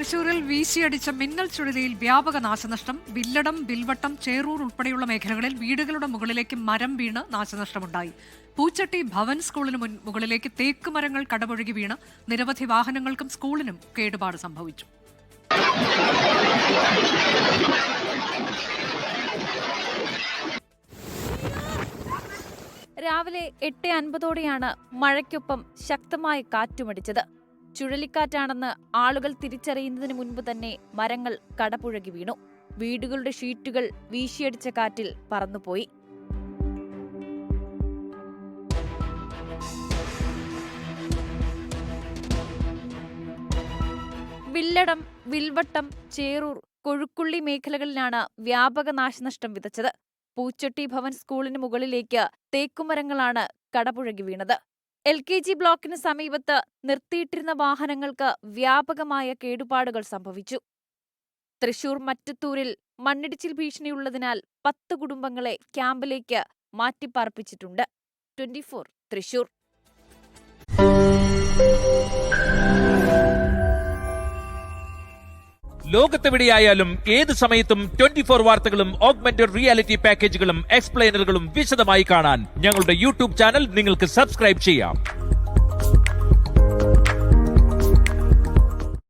തൃശൂരിൽ വീശിയടിച്ച മിന്നൽ ചുഴലിയിൽ വ്യാപക നാശനഷ്ടം. വില്ലടം, വിൽവട്ടം, ചേറൂർ ഉൾപ്പെടെയുള്ള മേഖലകളിൽ വീടുകളുടെ മുകളിലേക്ക് മരം വീണ് നാശനഷ്ടമുണ്ടായി. പൂച്ചട്ടി ഭവൻ സ്കൂളിന് മുകളിലേക്ക് തേക്ക് മരങ്ങൾ കടപുഴകി വീണ് നിരവധി വാഹനങ്ങൾക്കും സ്കൂളിനും കേടുപാട് സംഭവിച്ചു. രാവിലെ 8:50ഓടെയാണ് മഴയ്ക്കൊപ്പം ശക്തമായ കാറ്റുമടിച്ചത്. ചുഴലിക്കാറ്റാണെന്ന് ആളുകൾ തിരിച്ചറിയുന്നതിന് മുൻപ് തന്നെ മരങ്ങൾ കടപുഴകി വീണു. വീടുകളുടെ ഷീറ്റുകൾ വീശിയടിച്ച കാറ്റിൽ പറന്നുപോയി. വില്ലടം, വിൽവട്ടം, ചേറൂർ, കൊഴുക്കുള്ളി മേഖലകളിലാണ് വ്യാപക നാശനഷ്ടം വിതച്ചത്. പൂച്ചട്ടി ഭവൻ സ്കൂളിന് മുകളിലേക്ക് തേക്കുമരങ്ങളാണ് കടപുഴകി വീണത്. LKG ബ്ലോക്കിന് സമീപത്ത് നിർത്തിയിട്ടിരുന്ന വാഹനങ്ങൾക്ക് വ്യാപകമായ കേടുപാടുകൾ സംഭവിച്ചു. തൃശൂർ മറ്റത്തൂരിൽ മണ്ണിടിച്ചിൽ ഭീഷണിയുള്ളതിനാൽ 10 കുടുംബങ്ങളെ ക്യാമ്പിലേക്ക് മാറ്റിപ്പാർപ്പിച്ചിട്ടുണ്ട്. 24 തൃശൂർ. ലോകത്തെവിടെയായാലും ഏത് സമയത്തും 24 വാർത്തകളും ഓഗ്മെന്റഡ് റിയാലിറ്റി പാക്കേജുകളും എക്സ്പ്ലെയിനറുകളും വിശദമായി കാണാൻ ഞങ്ങളുടെ YouTube ചാനൽ നിങ്ങൾക്ക് സബ്സ്ക്രൈബ് ചെയ്യാം.